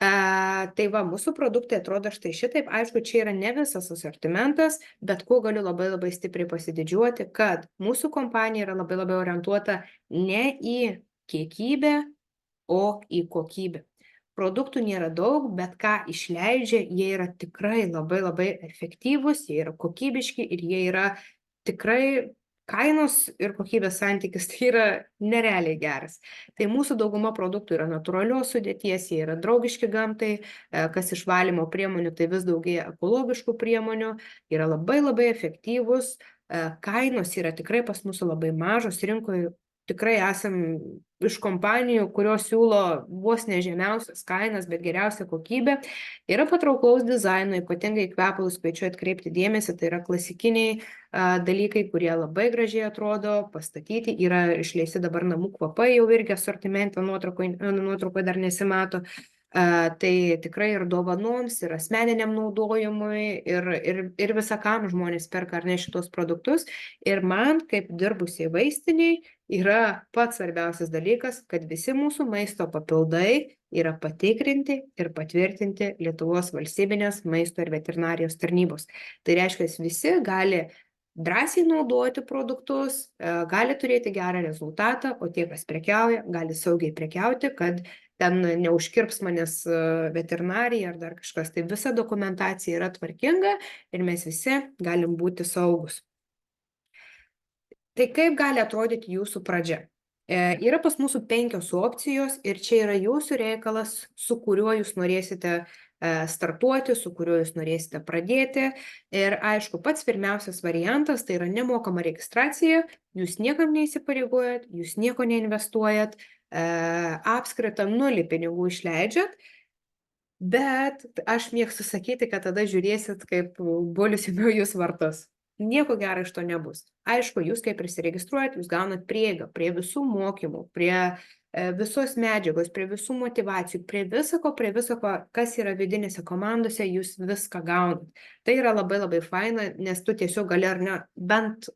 Speaker 1: Tai va, mūsų produktai atrodo štai šitaip. Aišku, čia yra ne visas asortimentas, bet kuo galiu labai stipriai pasididžiuoti, kad mūsų kompanija yra labai orientuota ne į kiekybę, o į kokybę. Produktų nėra daug, bet ką išleidžia, jie yra tikrai labai efektyvūs, jie yra kokybiški ir jie yra tikrai kainos ir kokybės santykis tai yra nerealiai geras. Tai mūsų dauguma produktų yra natūralios sudėties, jie yra draugiški gamtai, kas iš valymo priemonių, tai vis daugėja ekologiškų priemonių, yra labai efektyvūs, kainos yra tikrai pas mūsų labai mažos, rinkoje tikrai esam iš kompanijų, kurios siūlo vos ne žemiausias kainas, bet geriausia kokybė. Yra patrauklaus dizaino, ypatingai kvepalus kviečiu atkreipti dėmesį, tai yra klasikiniai dalykai, kurie labai gražiai atrodo, pastatyti. Yra išleisti dabar namų kvapai, jau irgi asortimente, nuotraukoje dar nesimato. Tai tikrai ir dovanoms, ir asmeniniam naudojimui, ir visakam žmonės perka ar ne šitos produktus. Ir man, kaip dirbusiai vaistiniai, yra pats svarbiausias dalykas, kad visi mūsų maisto papildai yra patikrinti ir patvirtinti Lietuvos valstybinės maisto ir veterinarijos tarnybos. Tai reiškia, visi gali drąsiai naudoti produktus, gali turėti gerą rezultatą, o tie, kas prekiauja, gali saugiai prekiauti, kad ten neužkirps manęs veterinarija ar dar kažkas. Tai visa dokumentacija yra tvarkinga ir mes visi galim būti saugus. Tai kaip gali atrodyti jūsų pradžia? Yra pas mūsų 5 opcijos ir čia yra jūsų reikalas, su kuriuo jūs norėsite startuoti, su kuriuo jūs norėsite pradėti. Ir aišku, pats pirmiausias variantas tai yra nemokama registracija, jūs niekam neįsipareigojat, jūs nieko neinvestuojat, apskritą 0 pinigų išleidžiat, bet aš mėgstu sakyti, kad tada žiūrėsit, kaip bulius į naujus vartus. Nieko gero iš to nebus. Aišku, jūs kai prisiregistruojat, jūs gaunat prieigą prie visų mokymų, prie visos medžiagos, prie visų motivacijų, prie visako, kas yra vidinėse komandose, jūs viską gaunat. Tai yra labai labai faina, nes tu tiesiog gali ar ne, bent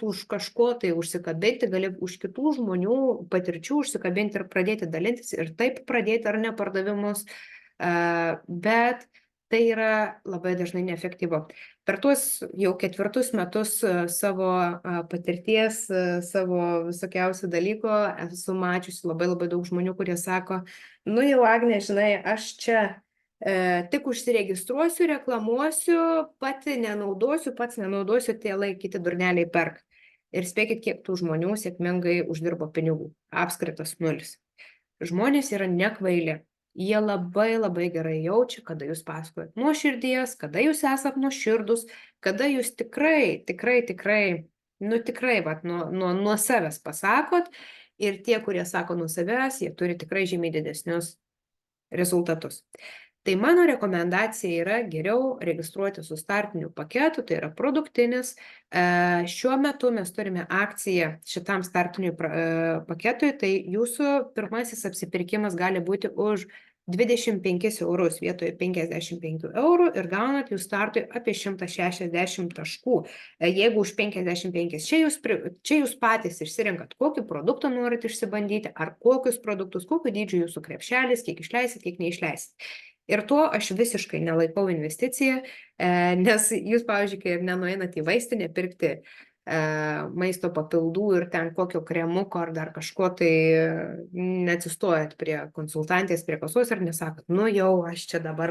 Speaker 1: už kažko tai užsikabinti, gali už kitų žmonių patirčių užsikabinti ir pradėti dalintis ir taip pradėti ar ne pardavimus, bet tai yra labai dažnai neefektyvu. Per tuos jau 4 metus savo patirties, savo visokiausių dalykų esu mačiusi labai labai daug žmonių, kurie sako, nu jau Agne, žinai, aš čia tik užsiregistruosiu, reklamuosiu, pats nenaudosiu, tie laikyti durneliai perk. Ir spėkit, kiek tų žmonių sėkmingai uždirbo pinigų. Apskritas 0. Žmonės yra nekvaili. Jie labai labai gerai jaučia, kada jūs pasakojat nuo širdies, kada jūs esat nuoširdus, kada jūs tikrai, nuo savęs pasakot. Ir tie, kurie sako nuo savęs, jie turi tikrai žymiai didesnius rezultatus. Tai mano rekomendacija yra geriau registruoti su startiniu paketu, tai yra produktinis. Šiuo metu mes turime akciją šitam startiniui paketui, tai jūsų pirmasis apsipirkimas gali būti už 25 eurus vietoje 55 eurų ir gaunat jūs startui apie 160 taškų. Jeigu už 55, čia jūs patys išsirinkat, kokį produktą norit išsibandyti, ar kokius produktus, kokio dydžio jūsų krepšelis, kiek išleisit, kiek neišleisit. Ir to aš visiškai nelaikau investiciją, nes jūs, pavyzdžiui, kai nenueinat į vaistinę pirkti maisto papildų ir ten kokio kremuko ar dar kažko, tai neatsistojat prie konsultantės, prie kasos ir nesakot, nu jau aš čia dabar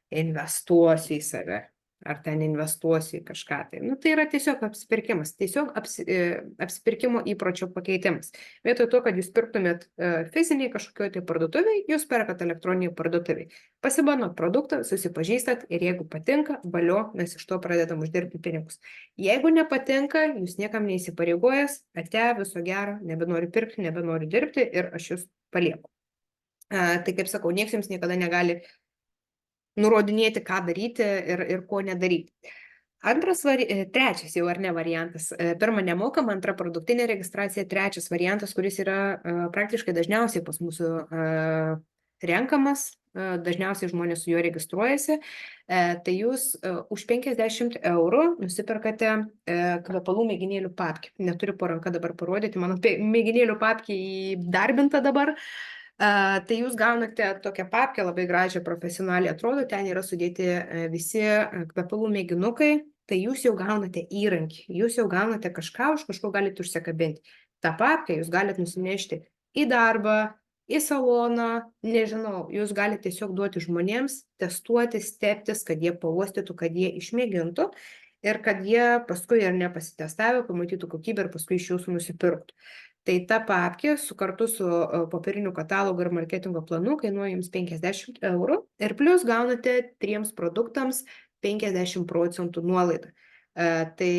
Speaker 1: investuosiu į save. Ar ten investuosiu į kažką. Tai yra tiesiog apsipirkimas, tiesiog apsipirkimo įpročio pakeitimas. Vietoj to, kad jūs pirktumėt fiziniai kažkokioj tai parduotuviai, jūs perkat elektroniniai parduotuviai. Pasibandot produktą, susipažįstat ir jeigu patinka, valio, mes iš to pradedam uždirbti pinigus. Jeigu nepatinka, jūs niekam neįsipareigojęs, ate, viso gero, nebenoriu pirkti, nebenoriu dirbti ir aš jūs palieku. Tai kaip sakau, nieks jums niekada negali nurodinėti, ką daryti ir ko nedaryti. Trečias jau ar ne variantas. Pirma nemokama, antra produktinė registracija, trečias variantas, kuris yra praktiškai dažniausiai pas mūsų renkamas, dažniausiai žmonės su juo registruojasi, tai jūs už 50 eurų nusipirkate kvepalų mėginėlių papkę. Neturiu po ranka dabar parodyti, mano mėginėlių papkė įdarbinta dabar. Tai jūs gaunate tokią papkę, labai gražią, profesionaliai atrodo, ten yra sudėti visi kvepalų mėginukai, tai jūs jau gaunate įrankį, jūs jau gaunate kažką, už kažko galite užsikabinti. Ta papkę jūs galite nusinešti į darbą, į saloną, nežinau, jūs galite tiesiog duoti žmonėms, testuoti, stebtis, kad jie pauostytų, kad jie išmėgintų ir kad jie paskui ar nepasitestavę, pamatytų kokybę ir paskui iš jūsų nusipirktų. Tai ta papkė kartu su popieriniu katalogu ir marketingo planu kainuoja jums 50 eurų ir plus gaunate 3 produktams 50% nuolaidą. Tai,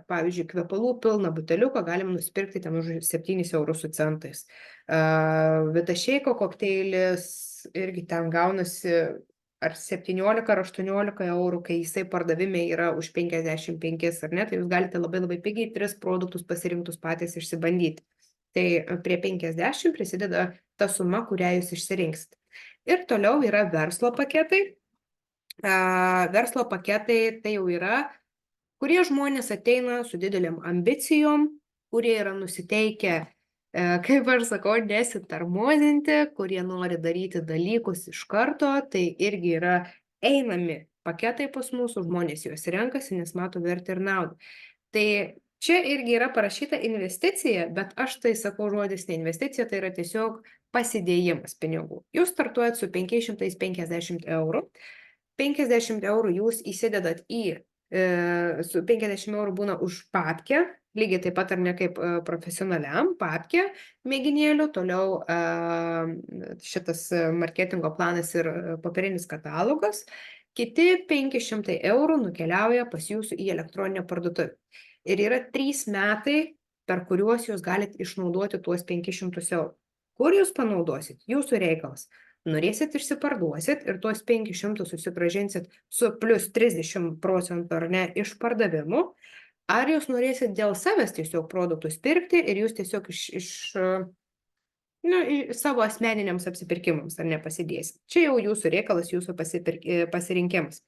Speaker 1: pavyzdžiui, kvepalų pilną buteliuką galima nusipirkti ten už 7 eurus su centais. Vitašeiko kokteilis irgi ten gaunasi ar 17 ar 18 eurų, kai jisai pardavime yra už 55 ar ne, tai jūs galite labai labai pigiai 3 produktus pasirinktus patys išsibandyti. Tai prie 50 prisideda ta suma, kurią jūs išsirinksit. Ir toliau yra verslo paketai. Verslo paketai tai jau yra, kurie žmonės ateina su dideliam ambicijom, kurie yra nusiteikę Kaip aš sakau, nesitarmozinti, kurie nori daryti dalykus iš karto, tai irgi yra einami paketai pas mūsų, žmonės juos renkasi, nes mato vertę ir naudą. Tai čia irgi yra parašyta investicija, bet aš tai sakau žodis ne investicija, tai yra tiesiog pasidėjimas pinigų. Jūs startuojat su 550 eurų. 50 eurų jūs įsidedat su 50 eurų būna už papkę, lygiai taip pat ar ne kaip profesionaliam papkę mėginėlių, toliau šitas marketingo planas ir popierinis katalogas, kiti 500 eurų nukeliauja pas jūsų į elektroninę parduotuvę. Ir yra 3 metai, per kuriuos jūs galite išnaudoti tuos 500 eurų. Kur jūs panaudosit? Jūsų reikalas. Norėsit išsiparduosit ir tuos 500 susigrąžinsit su plus 30% ar ne iš pardavimų, ar jūs norėsit dėl savęs tiesiog produktus pirkti ir jūs tiesiog savo asmeniniams apsipirkimams ar nepasidėsit. Čia jau jūsų reikalas, jūsų pasirinkimas.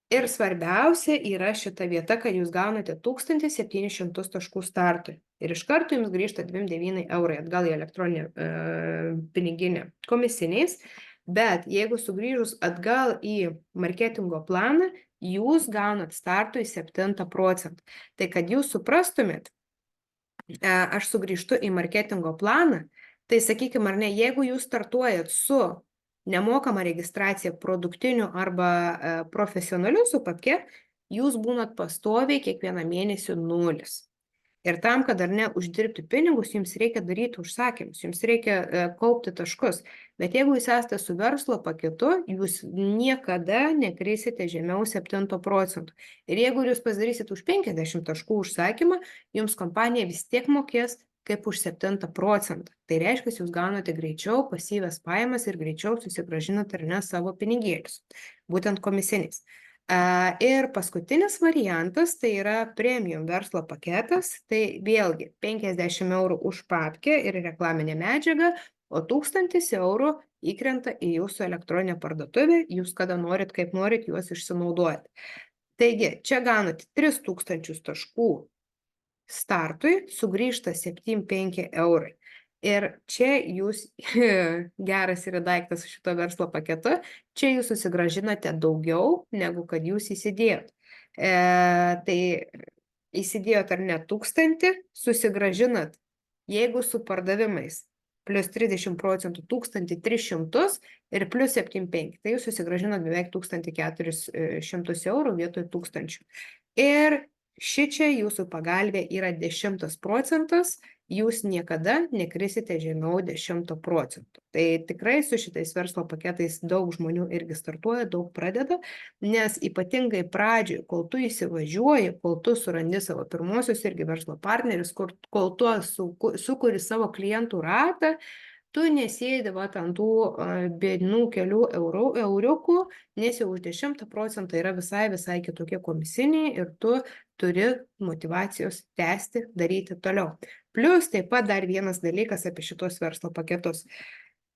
Speaker 1: Ir svarbiausia yra šita vieta, kad jūs gaunate 1700 taškų startui. Ir iš karto jums grįžta 29 eurai atgal į elektroninę piniginę komisiniais. Bet jeigu sugrįžus atgal į marketingo planą, jūs gaunat startui 7%. Tai kad jūs suprastumėt, aš sugrįžtu į marketingo planą, tai sakykime, ar ne, jeigu jūs startuojat su nemokama registracija produktiniu arba profesionaliu supapke, jūs būnat pastoviai kiekvieną mėnesį nulis. Ir tam, kad ar ne uždirbti pinigus, jums reikia daryti užsakymus, jums reikia kaupti taškus. Bet jeigu jūs esate su verslo paketu, jūs niekada nekrisite žemiau 7%. Ir jeigu jūs pasidarysit už 50 taškų užsakymą, jums kompanija vis tiek mokės kaip už 7%. Tai reiškia, jūs gaunate greičiau pasyvias pajamas ir greičiau susigrąžinat ar ne savo pinigėlius, būtent komisiniais. Ir paskutinis variantas, tai yra premium verslo paketas, tai vėlgi 50 eurų už papkę ir reklaminę medžiagą, o 1000 eurų įkrenta į jūsų elektroninę parduotuvę, jūs kada norit, kaip norit, juos išsinaudojat. Taigi, čia gaunat 3000 taškų startui, sugrįžta 7,5 eurai. Ir čia jūs, geras yra daiktas su šito verslo paketu, čia jūs susigrąžinate daugiau, negu kad jūs įsidėjot. Tai įsidėjot ar ne 1000, susigrąžinat, jeigu su pardavimais plus 30% 1300 ir plus 7,5, tai jūs susigrąžinat beveik 1400 eurų vietoj 1000. Ir šičia jūsų pagalbė yra 10%, jūs niekada nekrisite žemiau 10%. Tai tikrai su šitais verslo paketais daug žmonių irgi startuoja, daug pradeda, nes ypatingai pradžioj, kol tu įsivažiuoji, kol tu surandi savo pirmosius irgi verslo partnerius, kol tu sukuri savo klientų ratą, tu nesėdi ant tų biednų kelių euriukų, nes jau už 10% yra visai kitokie komisiniai ir tu turi motivacijos tęsti, daryti toliau. Plius taip pat dar vienas dalykas apie šitos verslo paketus.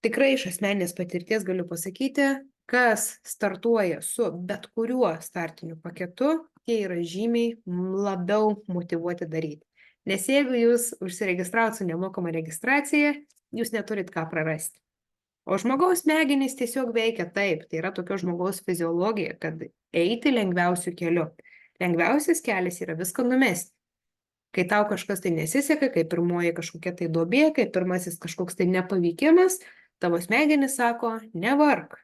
Speaker 1: Tikrai iš asmeninės patirties galiu pasakyti, kas startuoja su bet kuriuo startiniu paketu, tie yra žymiai labiau motyvuoti daryti. Nes jeigu jūs užsiregistravot su nemokama registracija, jūs neturit ką prarasti. O žmogaus smegenys tiesiog veikia taip, tai yra tokio žmogaus fiziologija, kad eiti lengviausiu keliu. Lengviausias kelias yra viską numesti. Kai tau kažkas tai nesiseka, kai pirmoji kažkokia tai duobė, kai pirmasis kažkoks tai nepavykimas, tavo smegenys sako, nevark.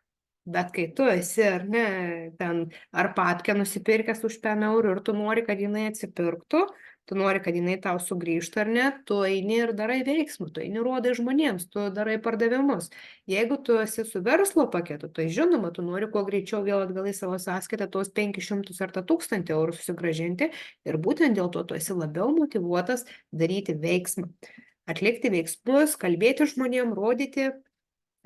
Speaker 1: Bet kai tu esi, ar ne, ar papkę nusipirkęs už 5 eurų ir tu nori, kad jinai atsipirktų, tu nori, kad jinai tau sugrįžtų ar ne, tu eini ir darai veiksmų, tu eini rodai žmonėms, tu darai pardavimus. Jeigu tu esi su verslo paketu, tai žinoma, tu nori kuo greičiau vėl atgal į savo sąskaitą tos 500 ar 1000 eurų susigrąžinti ir būtent dėl to tu esi labiau motyvuotas daryti veiksmą. Atlikti veiksmus, kalbėti žmonėm, rodyti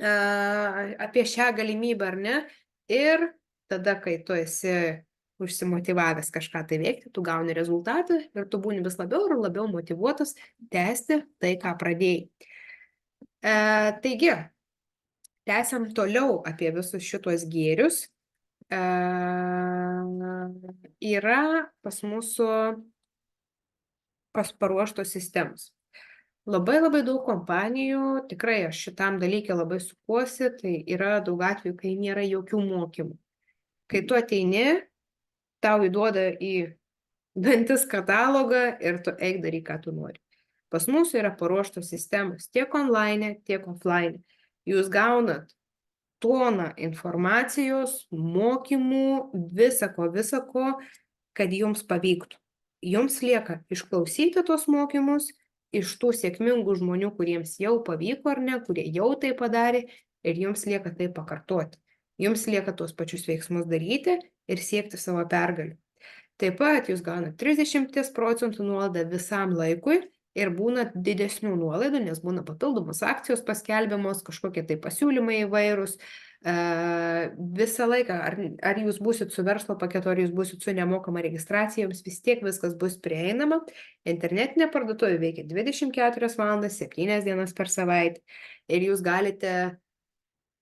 Speaker 1: apie šią galimybę ar ne. Ir tada, kai tu esi užsimotyvavęs kažką tai veikti, tu gauni rezultatą ir tu būni vis labiau ir labiau motyvuotas tęsti tai, ką pradėjai. Taigi, tęsiam toliau apie visus šitos gėrius. Yra pas mūsų paruoštos sistemos. Labai labai daug kompanijų, tikrai aš šitam dalykė labai sukuosi, tai yra daug atvejų, kai nėra jokių mokymų. Kai tu ateini, tau įduoda į dantis katalogą ir tu eik daryk, ką tu nori. Pas mus yra paruoštos sistemos tiek online, tiek offline. Jūs gaunat toną informacijos, mokymų, visako, kad jums pavyktų. Jums lieka išklausyti tuos mokymus iš tų sėkmingų žmonių, kuriems jau pavyko ar ne, kurie jau tai padarė, ir jums lieka tai pakartoti. Jums lieka tuos pačius veiksmus daryti ir siekti savo pergalių. Taip pat jūs gaunat 30% nuolaidą visam laikui ir būna didesnių nuolaidų, nes būna papildomos akcijos paskelbiamos, kažkokie tai pasiūlymai įvairūs. Visą laiką, ar jūs būsit su verslo paketu, ar jūs būsit su nemokama registracija, jums vis tiek viskas bus prieinama. Internetinė parduotuvė veikia 24 valandas, 7 dienas per savaitę ir jūs galite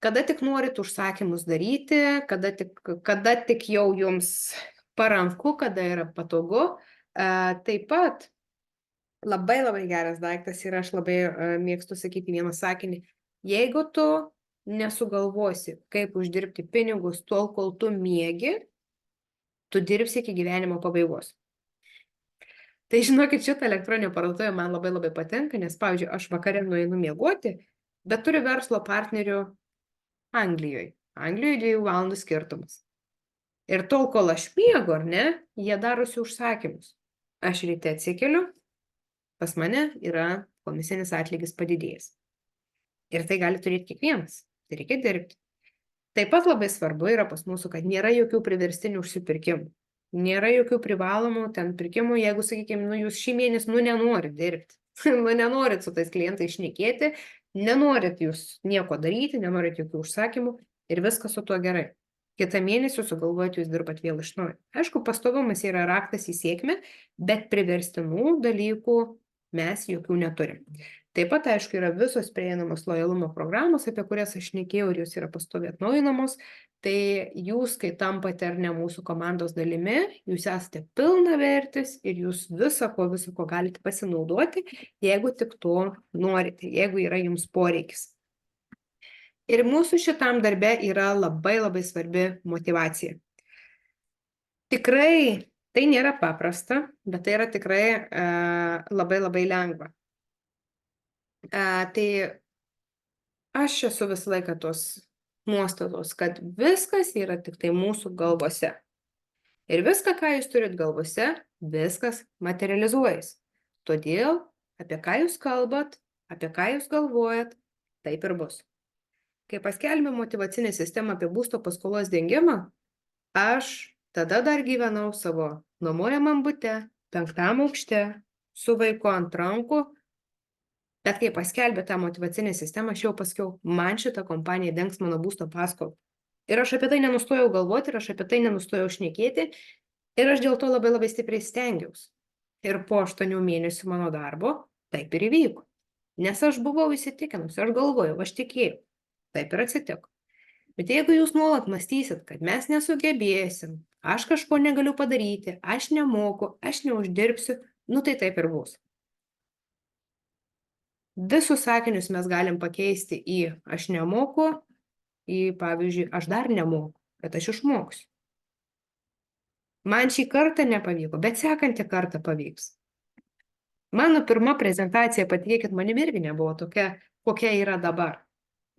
Speaker 1: kada tik norit užsakymus daryti, kada tik jau jums paranku, kada yra patogu. Taip pat labai labai geras daiktas ir aš labai mėgstu sakyti vieną sakinį. Jeigu tu nesugalvosi, kaip uždirbti pinigus tol, kol tu miegi, tu dirbsi iki gyvenimo pabaigos. Tai žinokit, šitą elektroninę parduotuvę man labai labai patinka, nes, pavyzdžiui, aš vakare nueinu miegoti, bet turiu verslo partnerių Anglijoje. Anglijoje 2 valandų skirtumas. Ir tol, kol aš miegu, ar ne, jie darosi užsakymus. Aš ryte atsikeliu, pas mane yra komisinis atlygis padidėjęs. Ir tai gali turėti kiekvienas. Tai reikia dirbti. Taip pat labai svarbu yra pas mūsų, kad nėra jokių priverstinių užsipirkimų. Nėra jokių privalomų ten pirkimų, jeigu, sakykime, jūs šį mėnesį, nenorit dirbti. Nenorit su tais klientais šnekėti, nenorit jūs nieko daryti, nenorit jokių užsakymų ir viskas su tuo gerai. Kitą mėnesį sugalvojat, jūs dirbat vėl iš naujo. Aišku, pastovumas yra raktas į sėkmę, bet priverstinų dalykų mes jokių neturim. Taip pat, aišku, yra visos prieinamos lojalumo programos, apie kurias aš šnekėjau ir jos yra pastoviai atnaujinamos. Tai jūs, kai tampate ar ne mūsų komandos dalimi, jūs esate pilnavertis ir jūs visako galite pasinaudoti, jeigu tik to norite, jeigu yra jums poreikis. Ir mūsų šitam darbe yra labai labai svarbi motivacija. Tikrai tai nėra paprasta, bet tai yra tikrai labai labai lengva. Tai aš esu visą laiką tos nuostatos, kad viskas yra tik tai mūsų galvose. Ir viską, ką jūs turit galvose, viskas materializuojas. Todėl, apie ką jūs kalbat, apie ką jūs galvojat, taip ir bus. Kai paskelbė motyvacinę sistemą apie būsto paskolos dengimą, aš tada dar gyvenau savo nuomojamam bute, 5. aukšte, su vaiku ant rankų. Bet kai paskelbė tą motyvacinę sistemą, aš jau pasakiau, man šita kompanija dengs mano būsto paskolą. Ir aš apie tai nenustojau galvoti, ir aš apie tai nenustojau šnekėti, ir aš dėl to labai labai stipriai stengiausi. Ir po 8 mėnesių mano darbo taip ir įvyko. Nes aš buvau įsitikinusi, aš galvojau, aš tikėjau. Taip ir atsitiko. Bet jeigu jūs nuolat mąstysit, kad mes nesugebėsim, aš kažko negaliu padaryti, aš nemoku, aš neuždirbsiu, tai taip ir bus. Visus sakinius mes galim pakeisti į aš nemoku, į pavyzdžiui, aš dar nemoku, bet aš išmoksiu. Man šį kartą nepavyko, bet sekantį kartą pavyks. Mano pirma prezentacija, patikėkit, manim irgi nebuvo tokia, kokia yra dabar.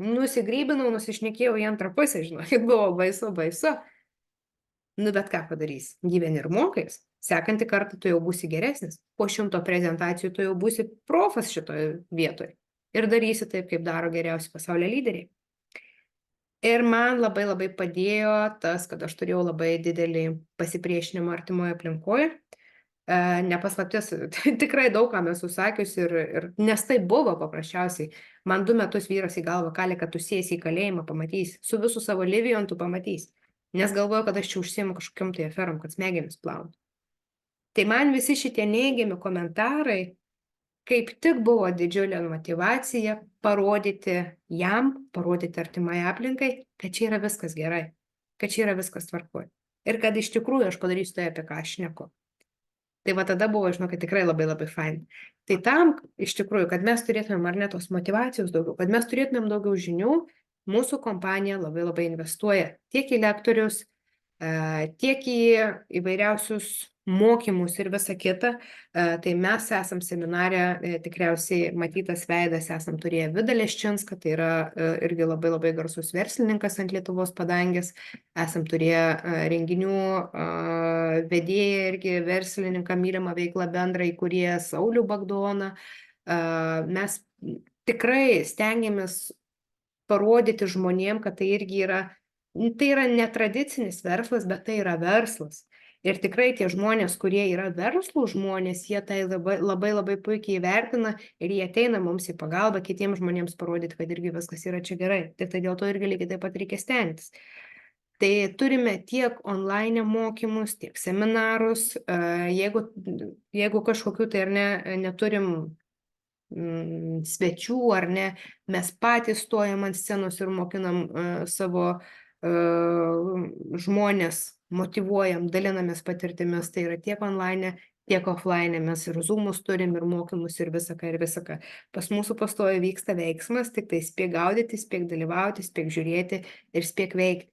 Speaker 1: Nusigrybinau, nusišnekėjau į antrą pusę, žinokit, buvo baisu. Bet ką padarys? Gyveni ir mokais. Sekantį kartą tu jau būsi geresnis. Po 100 prezentacijų tu jau būsi profas šitoje vietoje. Ir darysi taip, kaip daro geriausi pasaulio lyderiai. Ir man labai labai padėjo tas, kad aš turėjau labai didelį pasipriešinimą artimoje aplinkoje. Nepaslaptis, tikrai daug kam esu sakius ir nes tai buvo paprasčiausiai. Man 2 metus vyras į galvą kalė, kad tu sėsi į kalėjimą, pamatysi. Su visu savo Livijon tu pamatysi. Nes galvoju, kad aš čia užsiimu kažkokiam tai aferom, kad smegenis plaunu. Tai man visi šitie neigiami komentarai kaip tik buvo didžiulė motyvacija parodyti jam, parodyti artimai aplinkai, kad čia yra viskas gerai, kad čia yra viskas tvarkoj. Ir kad iš tikrųjų aš padarysiu tai, apie ką aš šneku. Tai va tada buvo, žinokit, tikrai labai labai fain. Tai tam, iš tikrųjų, kad mes turėtumėm ar ne tos motyvacijos daugiau, kad mes turėtumėm daugiau žinių, mūsų kompanija labai labai investuoja tiek į lektorius, tiek į įvairiausius mokymus ir visa kita. Tai mes esam seminare, tikriausiai matytas veidas, esam turėję Vidą Leščinską, tai yra irgi labai labai garsus verslininkas ant Lietuvos padangės. Esam turėję renginių vedėją irgi verslininką, mylimą veiklą bendrą įkūrėją Saulių Bagdoną. Mes tikrai stengiamės parodyti žmonėm, kad tai irgi yra netradicinis verslas, bet tai yra verslas. Ir tikrai tie žmonės, kurie yra verslų žmonės, jie tai labai labai, labai puikiai įvertina ir jie ateina mums į pagalbą kitiems žmonėms parodyti, kad irgi viskas yra čia gerai. Tik tai dėl to irgi lygiai taip pat reikia stengtis. Tai turime tiek online mokymus, tiek seminarus. Jeigu kažkokių tai ar ne, neturim svečių ar ne, mes patys stojam ant scenos ir mokinam savo žmonės, motyvuojam, dalinamės patirtimis, tai yra tiek online, tiek offline, mes ir zoomus turim, ir mokymus, ir visą ką, ir visą ką. Pas mūsų pastoja vyksta veiksmas, tik tai spėk gaudyti, spėk dalyvauti, spėk žiūrėti ir spėk veikti.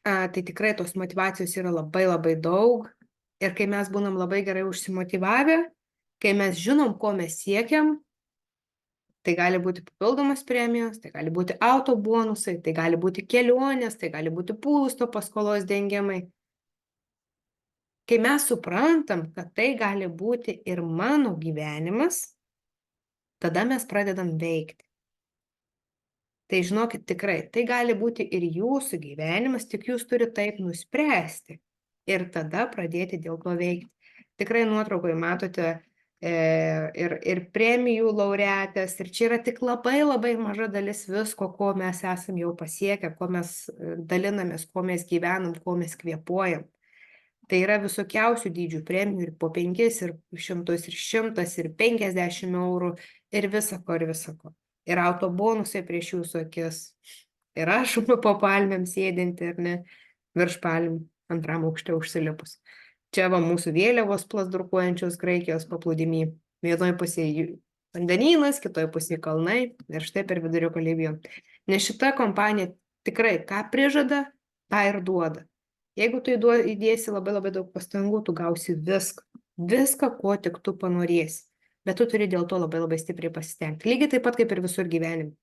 Speaker 1: Tai tikrai tos motyvacijos yra labai labai daug ir kai mes būnam labai gerai užsimotyvavę, kai mes žinom, ko mes siekiam, tai gali būti papildomas premijos, tai gali būti auto bonusai, tai gali būti kelionės, tai gali būti būsto paskolos dengiamai. Kai mes suprantam, kad tai gali būti ir mano gyvenimas, tada mes pradedam veikti. Tai žinokit, tikrai, tai gali būti ir jūsų gyvenimas, tik jūs turite taip nuspręsti ir tada pradėti dėl to veikti. Tikrai nuotraukoje matote ir premijų laureatės, ir čia yra tik labai labai maža dalis visko, ko mes esam jau pasiekę, ko mes dalinamės, ko mes gyvenam, ko mes kvėpuojam. Tai yra visokiausių dydžių premijų, ir po 5, ir 100, ir 100, ir 50 eurų, ir visako, ir visako. Ir auto bonusai prieš jūsų akis. Ir aš po palmėm sėdinti, ar ne, virš palmių, antram aukšte užsilipus. Čia va mūsų vėliavos plasdrukuojančios Graikijos paplūdimy. Vienoje pusėje vandenynas, kitoje pusėje kalnai ir štai per viduriuką Libijos. Nes šita kompanija tikrai ką prižada, tą ir duoda. Jeigu tu įdėsi labai labai daug pastangų, tu gausi viską. Viską, ko tik tu panorėsi. Bet tu turi dėl to labai labai stipriai pasistengti. Lygiai taip pat kaip ir visur gyvenime.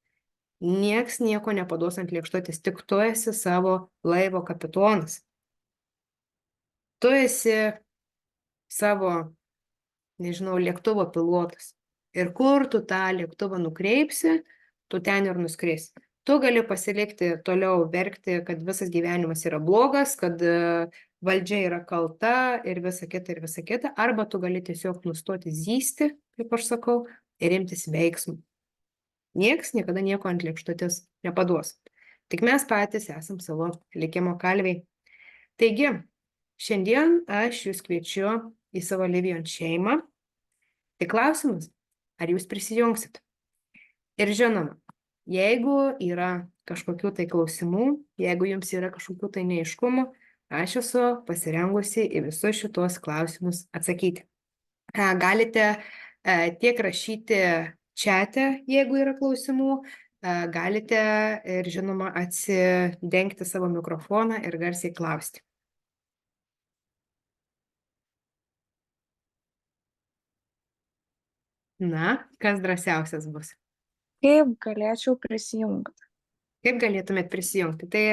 Speaker 1: Nieks nieko nepaduos ant lėkštutės, tik tu esi savo laivo kapitonas. Tu esi savo, nežinau, lėktuvo pilotas. Ir kur tu tą lėktuvą nukreipsi, tu ten ir nuskrisi. Tu gali pasilikti toliau verkti, kad visas gyvenimas yra blogas, kad valdžia yra kalta ir visa kita, arba tu gali tiesiog nustoti zysti, kaip aš sakau, ir imtis veiksmų. Nieks niekada nieko ant lėkštutės nepaduos. Tik mes patys esam savo likimo kalviai. Taigi, šiandien aš jūs kviečiu į savo Livijon šeimą. Tai klausimas, ar jūs prisijungsit? Ir žinoma, jeigu yra kažkokių tai klausimų, jeigu jums yra kažkokių tai neaiškumų, aš esu pasirengusi į visus šitos klausimus atsakyti. Galite tiek rašyti čate, jeigu yra klausimų, galite ir žinoma atsidengti savo mikrofoną ir garsiai klausti. Na, kas drąsiausias bus?
Speaker 2: Kaip galėčiau prisijungti?
Speaker 1: Kaip galėtumėt prisijungti? Tai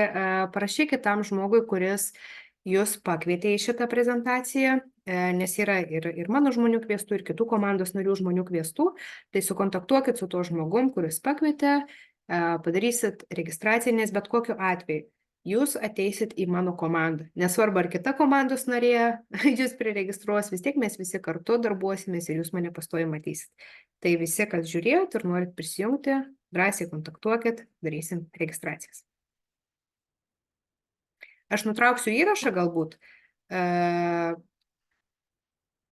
Speaker 1: parašykit tam žmogui, kuris jūs pakvietė į šitą prezentaciją, nes yra ir mano žmonių kviestų, ir kitų komandos narių žmonių kviestų. Tai sukontaktuokit su tuo žmogum, kuris pakvietė, padarysit registraciją, nes bet kokiu atveju jūs ateisit į mano komandą. Nesvarbu, ar kita komandos narė jūs priregistruos, vis tiek mes visi kartu darbuosimės ir jūs mane pastoviai matysit. Tai visi, kas žiūrėjot ir norit prisijungti, drąsiai kontaktuokit, darysim registracijas. Aš nutrauksiu įrašą galbūt,